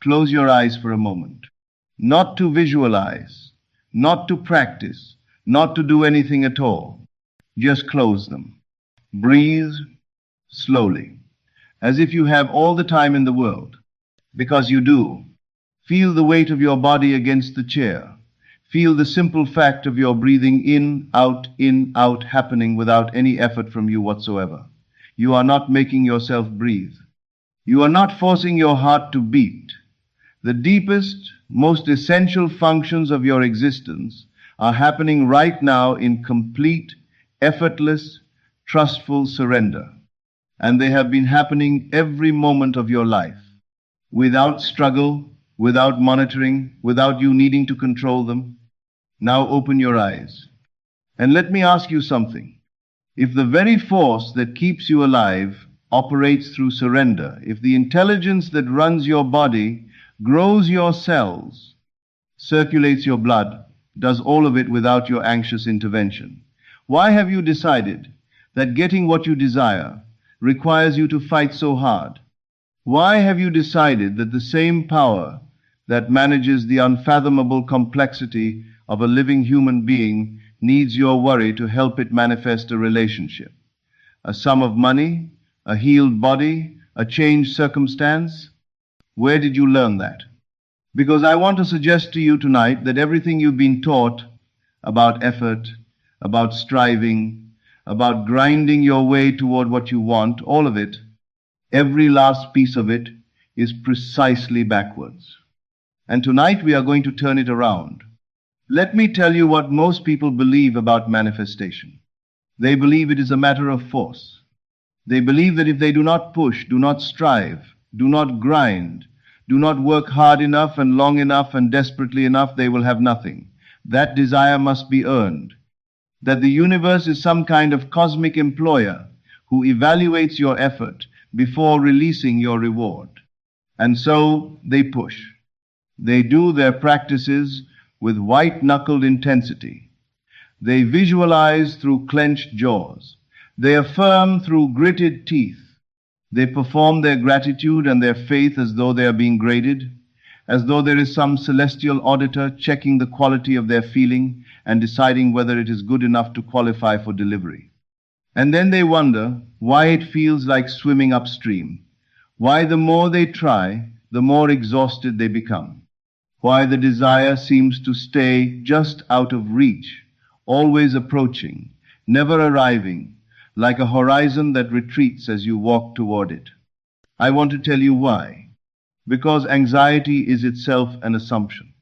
Close your eyes for a moment. Not to visualize, not to practice, not to do anything at all. Just close them. Breathe slowly, as if you have all the time in the world, because you do. Feel the weight of your body against the chair. Feel the simple fact of your breathing in, out, happening without any effort from you whatsoever. You are not making yourself breathe. You are not forcing your heart to beat. The deepest, most essential functions of your existence are happening right now in complete, effortless, trustful surrender. And they have been happening every moment of your life, without struggle, without monitoring, without you needing to control them. Now open your eyes. And let me ask you something. If the very force that keeps you alive operates through surrender, if the intelligence that runs your body, grows your cells, circulates your blood, does all of it without your anxious intervention, why have you decided that getting what you desire requires you to fight so hard? Why have you decided that the same power that manages the unfathomable complexity of a living human being needs your worry to help it manifest a relationship, a sum of money, a healed body, a changed circumstance? Where did you learn that? Because I want to suggest to you tonight that everything you've been taught about effort, about striving, about grinding your way toward what you want, all of it, every last piece of it, is precisely backwards. And tonight we are going to turn it around. Let me tell you what most people believe about manifestation. They believe it is a matter of force. They believe that if they do not push, do not strive, do not grind, do not work hard enough and long enough and desperately enough, they will have nothing. That desire must be earned. That the universe is some kind of cosmic employer who evaluates your effort before releasing your reward. And so they push. They do their practices with white-knuckled intensity. They visualize through clenched jaws. They affirm through gritted teeth. They perform their gratitude and their faith as though they are being graded, as though there is some celestial auditor checking the quality of their feeling and deciding whether it is good enough to qualify for delivery. And then they wonder why it feels like swimming upstream, why the more they try, the more exhausted they become, why the desire seems to stay just out of reach, always approaching, never arriving, like a horizon that retreats as you walk toward it. I want to tell you why. Because anxiety is itself an assumption.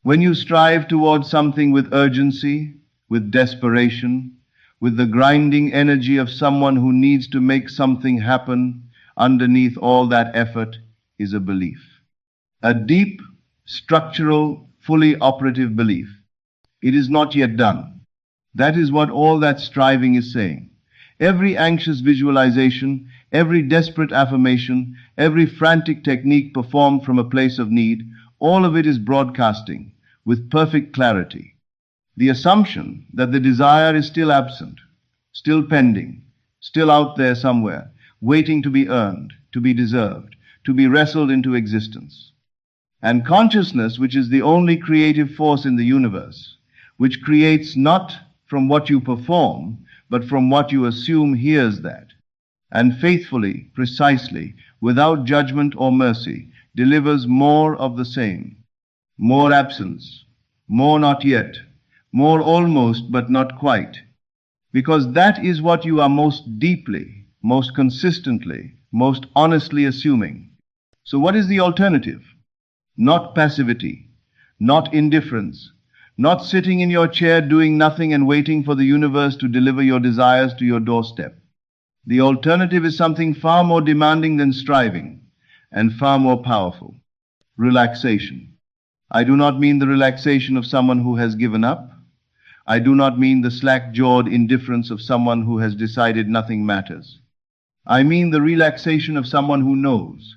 When you strive toward something with urgency, with desperation, with the grinding energy of someone who needs to make something happen, underneath all that effort is a belief. A deep, structural, fully operative belief. It is not yet done. That is what all that striving is saying. Every anxious visualization, every desperate affirmation, every frantic technique performed from a place of need, all of it is broadcasting with perfect clarity the assumption that the desire is still absent, still pending, still out there somewhere, waiting to be earned, to be deserved, to be wrestled into existence. And consciousness, which is the only creative force in the universe, which creates not from what you perform, but from what you assume, hears that, and faithfully, precisely, without judgment or mercy, delivers more of the same. More absence, more not yet, more almost but not quite. Because that is what you are most deeply, most consistently, most honestly assuming. So what is the alternative? Not passivity, not indifference, not sitting in your chair doing nothing and waiting for the universe to deliver your desires to your doorstep. The alternative is something far more demanding than striving and far more powerful. Relaxation. I do not mean the relaxation of someone who has given up. I do not mean the slack-jawed indifference of someone who has decided nothing matters. I mean the relaxation of someone who knows.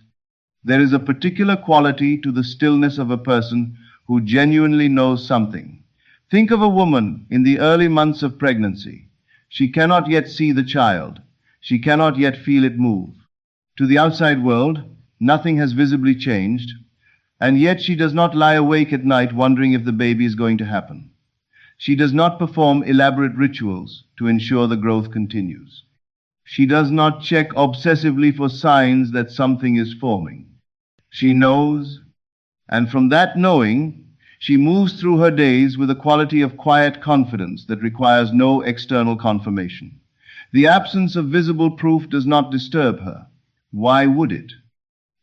There is a particular quality to the stillness of a person who genuinely knows something. Think of a woman in the early months of pregnancy. She cannot yet see the child. She cannot yet feel it move. To the outside world, nothing has visibly changed. And yet she does not lie awake at night wondering if the baby is going to happen. She does not perform elaborate rituals to ensure the growth continues. She does not check obsessively for signs that something is forming. She knows, and from that knowing, she moves through her days with a quality of quiet confidence that requires no external confirmation. The absence of visible proof does not disturb her. Why would it?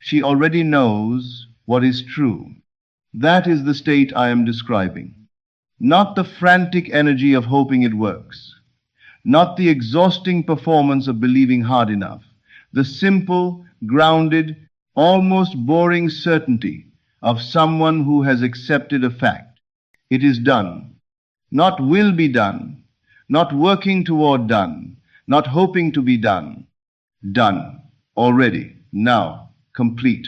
She already knows what is true. That is the state I am describing. Not the frantic energy of hoping it works. Not the exhausting performance of believing hard enough. The simple, grounded, almost boring certainty of someone who has accepted a fact. It is done. Not will be done. Not working toward done. Not hoping to be done. Done. Already. Now. Complete.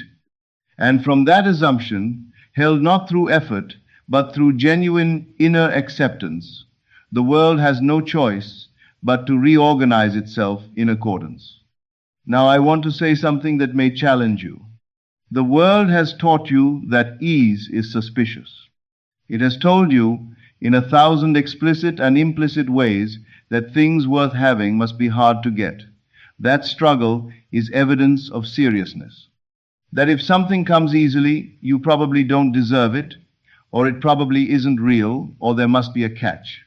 And from that assumption, held not through effort, but through genuine inner acceptance, the world has no choice but to reorganize itself in accordance. Now I want to say something that may challenge you. The world has taught you that ease is suspicious. It has told you in 1,000 explicit and implicit ways that things worth having must be hard to get. That struggle is evidence of seriousness. That if something comes easily, you probably don't deserve it, or it probably isn't real, or there must be a catch.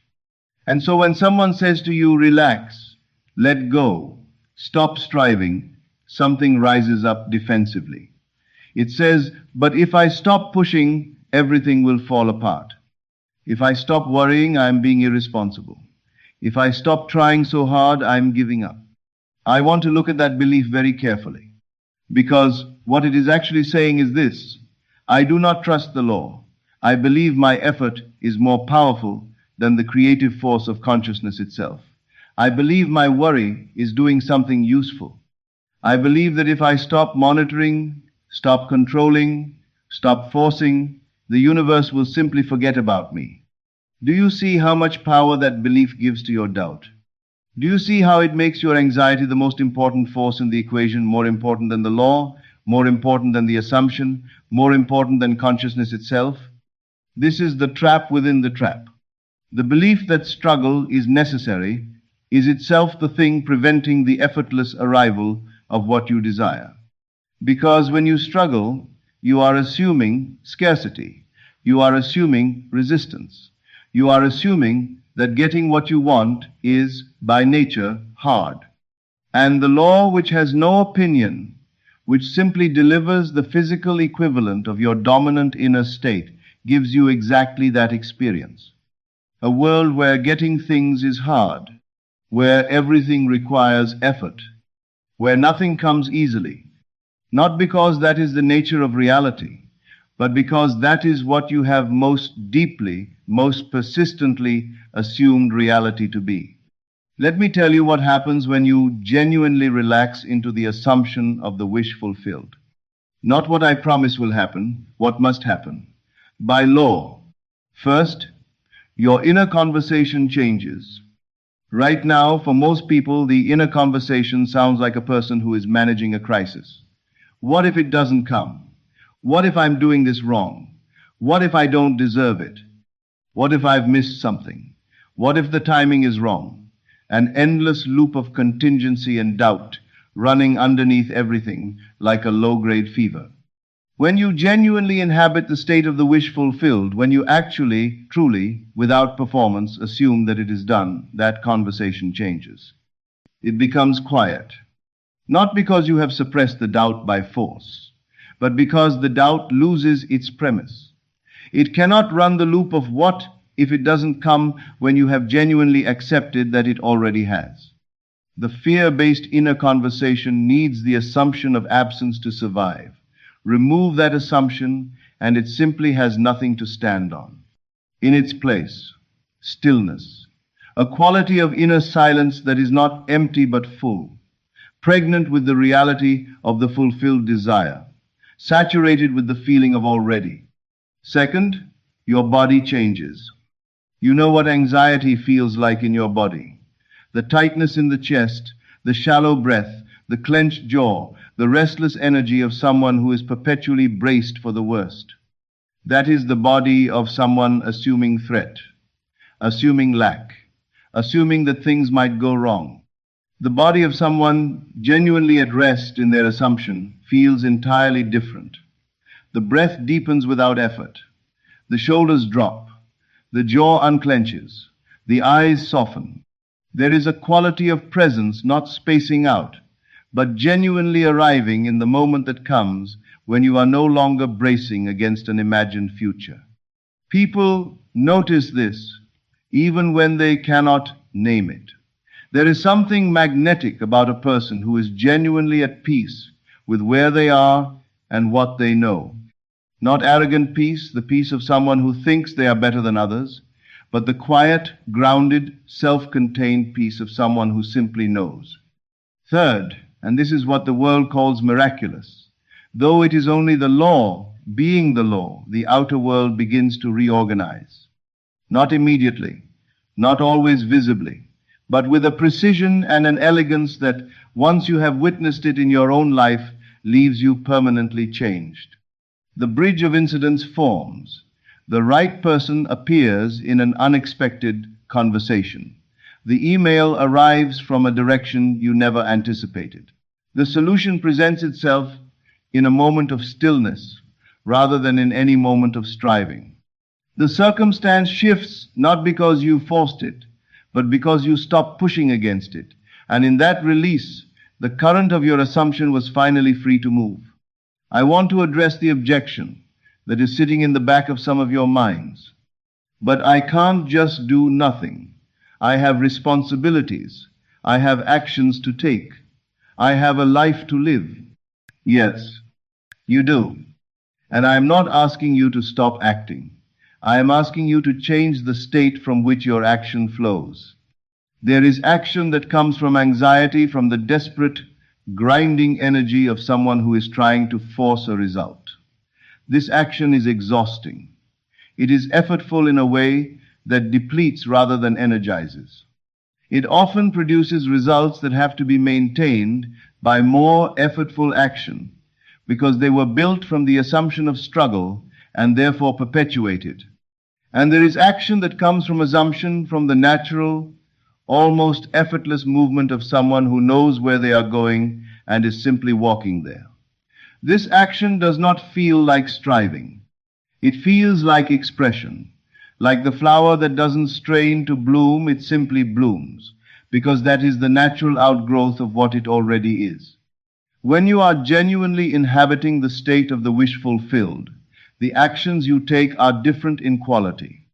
And so when someone says to you, relax, let go, stop striving, something rises up defensively. It says, but if I stop pushing, everything will fall apart. If I stop worrying, I'm being irresponsible. If I stop trying so hard, I'm giving up. I want to look at that belief very carefully, because what it is actually saying is this: I do not trust the law. I believe my effort is more powerful than the creative force of consciousness itself. I believe my worry is doing something useful. I believe that if I stop monitoring, stop controlling, stop forcing, the universe will simply forget about me. Do you see how much power that belief gives to your doubt? Do you see how it makes your anxiety the most important force in the equation, more important than the law, more important than the assumption, more important than consciousness itself? This is the trap within the trap. The belief that struggle is necessary is itself the thing preventing the effortless arrival of what you desire. Because when you struggle, you are assuming scarcity. You are assuming resistance. You are assuming that getting what you want is, by nature, hard. And the law, which has no opinion, which simply delivers the physical equivalent of your dominant inner state, gives you exactly that experience. A world where getting things is hard, where everything requires effort, where nothing comes easily, not because that is the nature of reality, but because that is what you have most deeply, most persistently assumed reality to be. Let me tell you what happens when you genuinely relax into the assumption of the wish fulfilled. Not what I promise will happen, what must happen. By law. First, your inner conversation changes. Right now, for most people, the inner conversation sounds like a person who is managing a crisis. What if it doesn't come? What if I'm doing this wrong? What if I don't deserve it? What if I've missed something? What if the timing is wrong? An endless loop of contingency and doubt running underneath everything like a low-grade fever. When you genuinely inhabit the state of the wish fulfilled, when you actually, truly, without performance, assume that it is done, that conversation changes. It becomes quiet. Not because you have suppressed the doubt by force, but because the doubt loses its premise. It cannot run the loop of what if it doesn't come when you have genuinely accepted that it already has. The fear-based inner conversation needs the assumption of absence to survive. Remove that assumption, and it simply has nothing to stand on. In its place, stillness, a quality of inner silence that is not empty but full, pregnant with the reality of the fulfilled desire, saturated with the feeling of already. Second, your body changes. You know what anxiety feels like in your body. The tightness in the chest, the shallow breath, the clenched jaw, the restless energy of someone who is perpetually braced for the worst. That is the body of someone assuming threat, assuming lack, assuming that things might go wrong. The body of someone genuinely at rest in their assumption feels entirely different. The breath deepens without effort. The shoulders drop. The jaw unclenches. The eyes soften. There is a quality of presence not spacing out, but genuinely arriving in the moment that comes when you are no longer bracing against an imagined future. People notice this even when they cannot name it. There is something magnetic about a person who is genuinely at peace with where they are and what they know. Not arrogant peace, the peace of someone who thinks they are better than others, but the quiet, grounded, self-contained peace of someone who simply knows. Third, and this is what the world calls miraculous, though it is only the law, being the law, the outer world begins to reorganize. Not immediately, not always visibly, but with a precision and an elegance that, once you have witnessed it in your own life, leaves you permanently changed. The bridge of incidents forms. The right person appears in an unexpected conversation. The email arrives from a direction you never anticipated. The solution presents itself in a moment of stillness rather than in any moment of striving. The circumstance shifts not because you forced it, but because you stopped pushing against it. And in that release, the current of your assumption was finally free to move. I want to address the objection that is sitting in the back of some of your minds. But I can't just do nothing. I have responsibilities. I have actions to take. I have a life to live. Yes, you do. And I am not asking you to stop acting. I am asking you to change the state from which your action flows. There is action that comes from anxiety, from the desperate, grinding energy of someone who is trying to force a result. This action is exhausting. It is effortful in a way that depletes rather than energizes. It often produces results that have to be maintained by more effortful action because they were built from the assumption of struggle and therefore perpetuated. And there is action that comes from assumption, from the natural, almost effortless movement of someone who knows where they are going and is simply walking there. This action does not feel like striving. It feels like expression. Like the flower that doesn't strain to bloom, it simply blooms, because that is the natural outgrowth of what it already is. When you are genuinely inhabiting the state of the wish fulfilled, the actions you take are different in quality.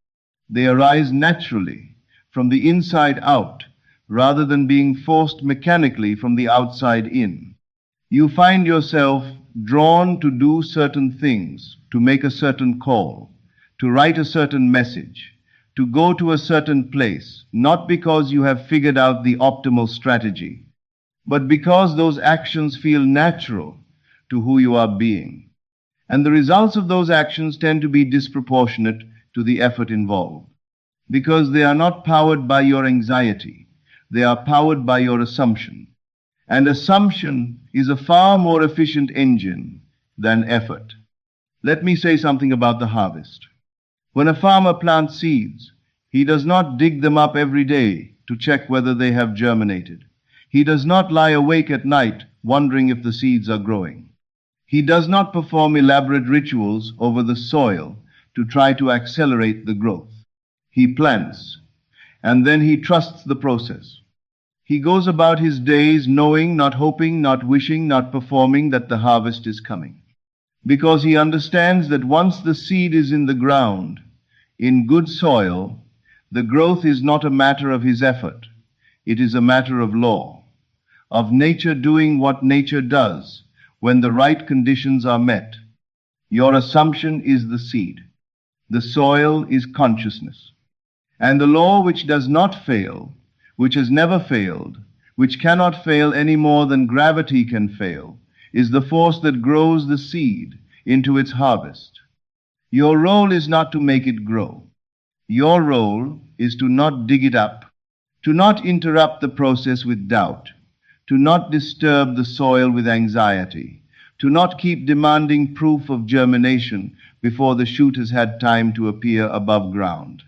They arise naturally, from the inside out, rather than being forced mechanically from the outside in. You find yourself drawn to do certain things, to make a certain call, to write a certain message, to go to a certain place, not because you have figured out the optimal strategy, but because those actions feel natural to who you are being. And the results of those actions tend to be disproportionate to the effort involved, because they are not powered by your anxiety, they are powered by your assumption. And assumption is a far more efficient engine than effort. Let me say something about the harvest. When a farmer plants seeds, he does not dig them up every day to check whether they have germinated. He does not lie awake at night wondering if the seeds are growing. He does not perform elaborate rituals over the soil to try to accelerate the growth. He plants, and then he trusts the process. He goes about his days knowing, not hoping, not wishing, not performing that the harvest is coming. Because he understands that once the seed is in the ground, in good soil, the growth is not a matter of his effort. It is a matter of law, of nature doing what nature does when the right conditions are met. Your assumption is the seed. The soil is consciousness. And the law which does not fail, which has never failed, which cannot fail any more than gravity can fail, is the force that grows the seed into its harvest. Your role is not to make it grow. Your role is to not dig it up, to not interrupt the process with doubt, to not disturb the soil with anxiety, to not keep demanding proof of germination, before the shoot has had time to appear above ground.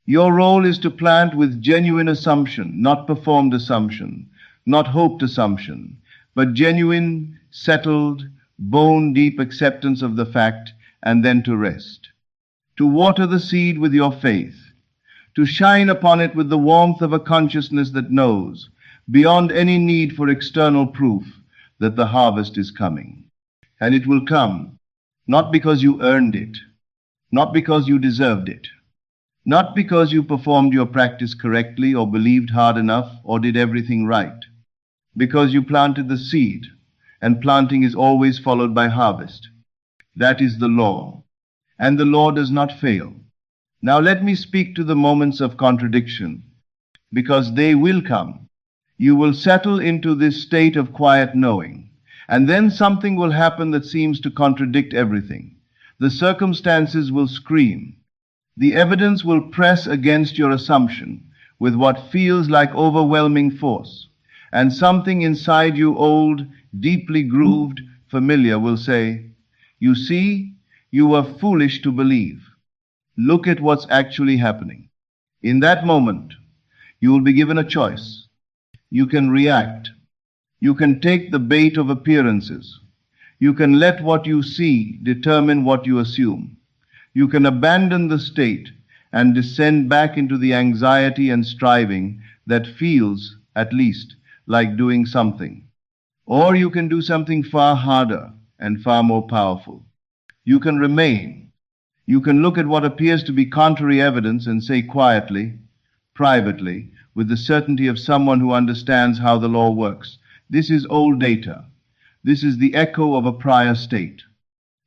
Your role is to plant with genuine assumption, not performed assumption, not hoped assumption, but genuine, settled, bone-deep acceptance of the fact, and then to rest. To water the seed with your faith, to shine upon it with the warmth of a consciousness that knows, beyond any need for external proof, that the harvest is coming. And it will come, not because you earned it, not because you deserved it, not because you performed your practice correctly or believed hard enough or did everything right, because you planted the seed, and planting is always followed by harvest. That is the law, and the law does not fail. Now let me speak to the moments of contradiction, because they will come. You will settle into this state of quiet knowing, and then something will happen that seems to contradict everything. The circumstances will scream. The evidence will press against your assumption with what feels like overwhelming force, and something inside you, old, deeply grooved, familiar, will say, "You see, you were foolish to believe. Look at what's actually happening." In that moment, you will be given a choice. You can react. You can take the bait of appearances. You can let what you see determine what you assume. You can abandon the state and descend back into the anxiety and striving that feels, at least, like doing something. Or you can do something far harder and far more powerful. You can remain. You can look at what appears to be contrary evidence and say quietly, privately, with the certainty of someone who understands how the law works, "This is old data. This is the echo of a prior state.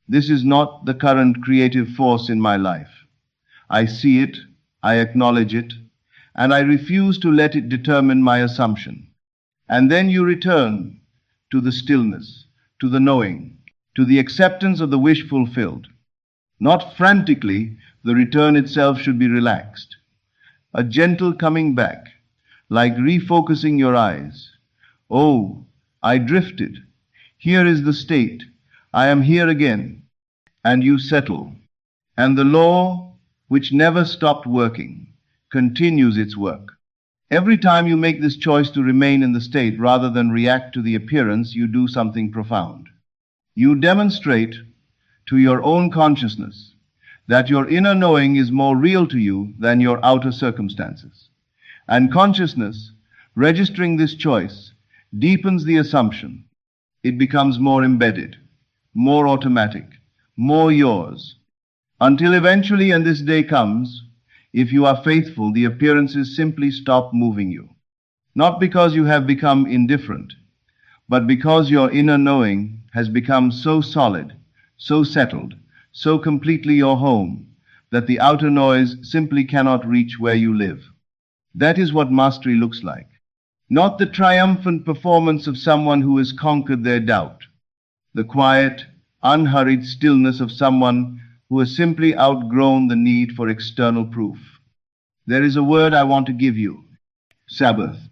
This is not the current creative force in my life. I see it, I acknowledge it, and I refuse to let it determine my assumption." And then you return to the stillness, to the knowing, to the acceptance of the wish fulfilled. Not frantically, the return itself should be relaxed. A gentle coming back, like refocusing your eyes. "Oh, I drifted. Here is the state. I am here again." And you settle. And the law, which never stopped working, continues its work. Every time you make this choice to remain in the state rather than react to the appearance, you do something profound. You demonstrate to your own consciousness that your inner knowing is more real to you than your outer circumstances. And consciousness, registering this choice, deepens the assumption. It becomes more embedded, more automatic, more yours, until eventually, and this day comes, if you are faithful, the appearances simply stop moving you. Not because you have become indifferent, but because your inner knowing has become so solid, so settled, so completely your home, that the outer noise simply cannot reach where you live. That is what mastery looks like. Not the triumphant performance of someone who has conquered their doubt. The quiet, unhurried stillness of someone who has simply outgrown the need for external proof. There is a word I want to give you: Sabbath.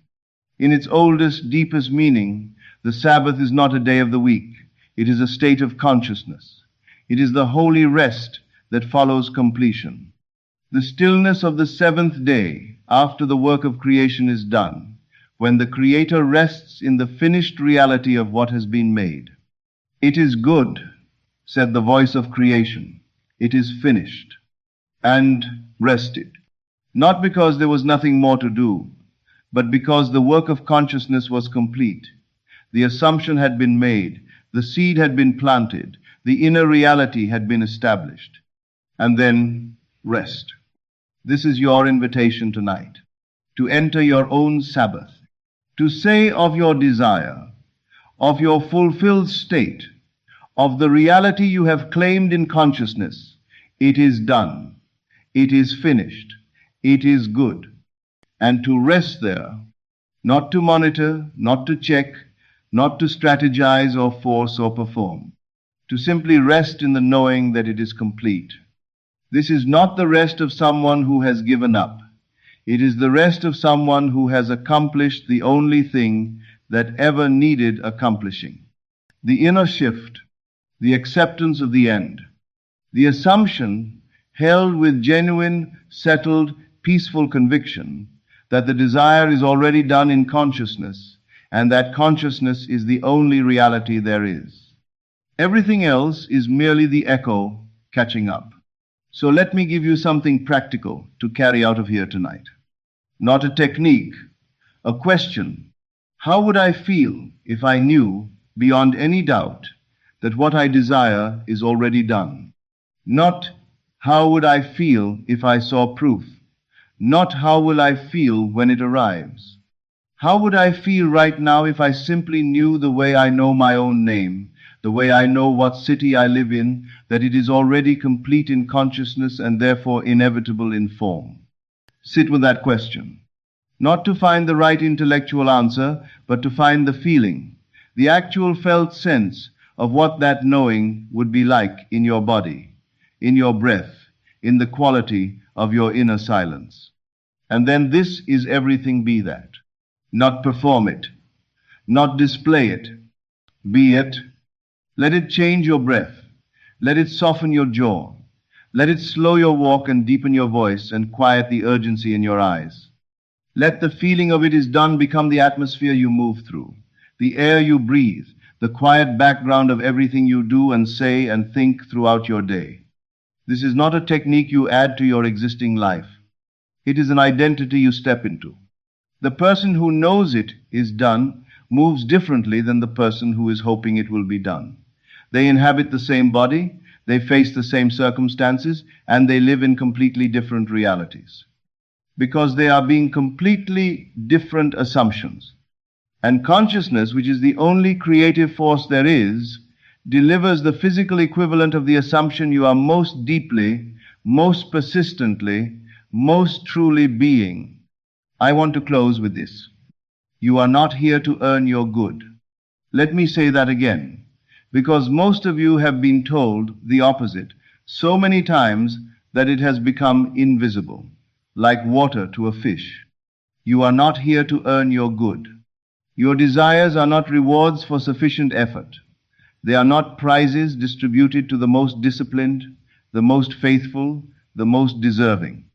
In its oldest, deepest meaning, the Sabbath is not a day of the week. It is a state of consciousness. It is the holy rest that follows completion. The stillness of the seventh day after the work of creation is done, when the Creator rests in the finished reality of what has been made. "It is good," said the voice of creation. "It is finished," and rested. Not because there was nothing more to do, but because the work of consciousness was complete. The assumption had been made, the seed had been planted, the inner reality had been established. And then rest. This is your invitation tonight, to enter your own Sabbath, to say of your desire, of your fulfilled state, of the reality you have claimed in consciousness, "It is done, it is finished, it is good," and to rest there, not to monitor, not to check, not to strategize or force or perform, to simply rest in the knowing that it is complete. This is not the rest of someone who has given up. It is the rest of someone who has accomplished the only thing that ever needed accomplishing. The inner shift, the acceptance of the end, The assumption, held with genuine, settled, peaceful conviction, that the desire is already done in consciousness, and that consciousness is the only reality there is. Everything else is merely the echo catching up. So let me give you something practical to carry out of here tonight. Not a technique, a question. How would I feel if I knew, beyond any doubt, that what I desire is already done? Not how would I feel if I saw proof? Not how will I feel when it arrives? How would I feel right now if I simply knew the way I know my own name, the way I know what city I live in, that it is already complete in consciousness and therefore inevitable in form? Sit with that question. Not to find the right intellectual answer, but to find the feeling, the actual felt sense of what that knowing would be like in your body, in your breath, in the quality of your inner silence. And then this is everything be that. Not perform it, not display it. Be it. Let it change your breath. Let it soften your jaw. Let it slow your walk and deepen your voice and quiet the urgency in your eyes. Let the feeling of it is done become the atmosphere you move through, the air you breathe, the quiet background of everything you do and say and think throughout your day. This is not a technique you add to your existing life. It is an identity you step into. The person who knows it is done moves differently than the person who is hoping it will be done. They inhabit the same body, they face the same circumstances, and they live in completely different realities. Because they are being completely different assumptions. And consciousness, which is the only creative force there is, delivers the physical equivalent of the assumption you are most deeply, most persistently, most truly being. I want to close with this. You are not here to earn your good. Let me say that again, because most of you have been told the opposite so many times that it has become invisible, like water to a fish. You are not here to earn your good. Your desires are not rewards for sufficient effort. They are not prizes distributed to the most disciplined, the most faithful, the most deserving.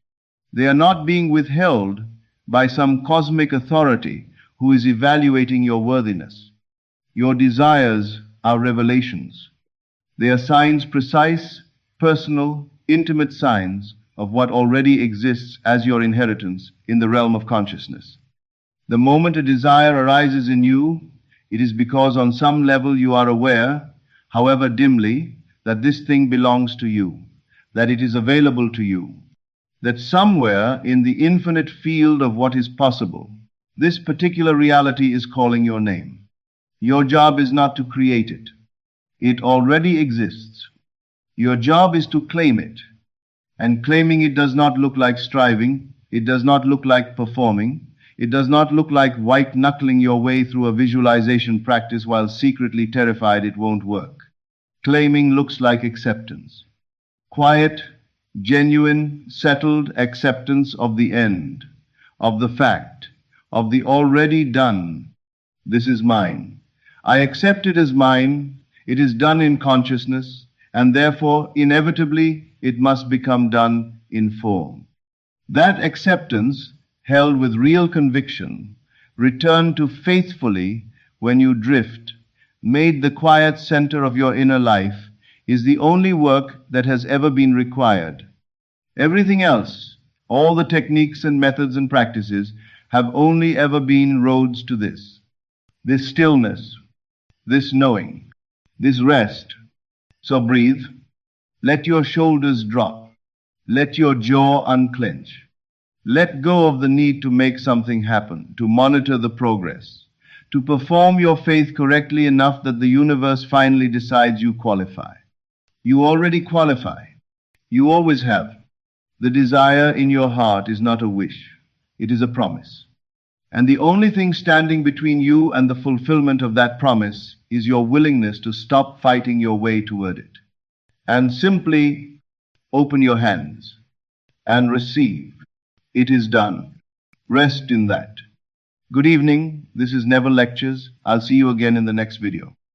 They are not being withheld by some cosmic authority who is evaluating your worthiness. Your desires are revelations. They are signs, precise, personal, intimate signs of what already exists as your inheritance in the realm of consciousness. The moment a desire arises in you, it is because on some level you are aware, however dimly, that this thing belongs to you, that it is available to you, that somewhere in the infinite field of what is possible, this particular reality is calling your name. Your job is not to create it. It already exists. Your job is to claim it. And claiming it does not look like striving. It does not look like performing. It does not look like white-knuckling your way through a visualization practice while secretly terrified it won't work. Claiming looks like acceptance. Quiet, genuine, settled acceptance of the end, of the fact, of the already done. This is mine. I accept it as mine. It is done in consciousness, and therefore, inevitably, it must become done in form. That acceptance, held with real conviction, returned to faithfully when you drift, made the quiet center of your inner life, is the only work that has ever been required. Everything else, all the techniques and methods and practices, have only ever been roads to this. This stillness, this knowing, this rest. So breathe. Let your shoulders drop. Let your jaw unclench. Let go of the need to make something happen, to monitor the progress, to perform your faith correctly enough that the universe finally decides you qualify. You already qualify. You always have. The desire in your heart is not a wish. It is a promise. And the only thing standing between you and the fulfillment of that promise is your willingness to stop fighting your way toward it and simply open your hands and receive. It is done. Rest in that. Good evening. This is Neville Lectures. I'll see you again in the next video.